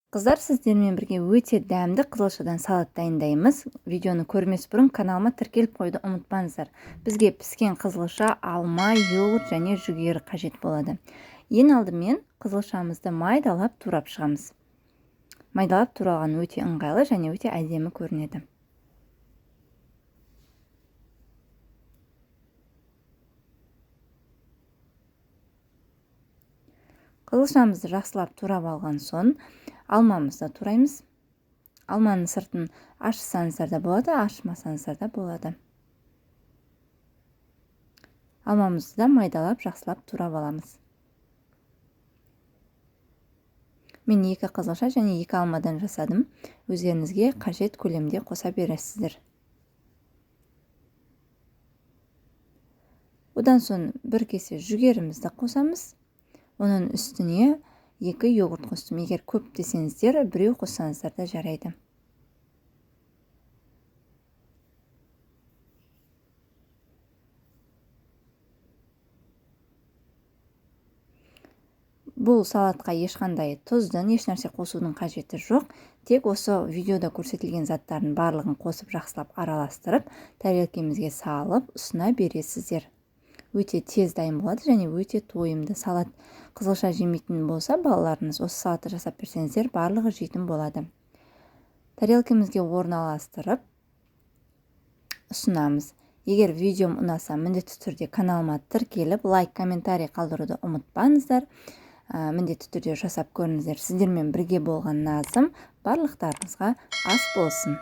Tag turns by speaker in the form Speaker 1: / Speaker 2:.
Speaker 1: Қыздар, сіздермен бірге өте дәмді қызылшадан салат дайындаймыз. Видеоны көрмес бұрын каналыма тіркеліп қойды ұмытпаңыздар. Бізге піскен қызылша, алма, йогурт және жүгері қажет болады. Ең алдымен қызылшамызды майдалап турап шығамыз. Майдалап туралған өте ыңғайлы және өте әдемі көрінеді. Қызылшамызды жақсылап турап алған соң алмамызды тураймыз. Алманың сыртын ашсаңыздар да болады, ашмасаңыздар да болады. Алмамызды да майдалап жақсылап турап аламыз. Мен 2 қызылша және 2 алмадан жасадым. Өздеріңізге қажет көлемде қоса бересіздер. Одан соң 1 кесе жүгерімізді қосамыз. Оның үстіне 2 йогурт қостым. Егер көп десеңіздер, 1 қоссаңыздар да жарайды. Бұл салатқа ешқандай тұздың, ешнәрсе қосудың қажеті жоқ. Тек осы видеода көрсетілген заттардың барлығын қосып жақсылап араластырып, тарелкемізге салып, ұсына бересіздер. Өте тез дайын болады және өте тойымды салат. Қызылша жемейтін болса, балаларыңыз осы салатты жасап берсеңіздер, барлығы жейтін болады. Тарелкемізге орналастырып ұсынамыз. Егер видеом ұнаса, міндетті түрде каналыма тіркеліп, лайк, комментарий қалдыруды ұмытпаңыздар. Міндетті түрде жасап көріңіздер. Сіздермен бірге болған назым барлықтарыңызға ас болсын.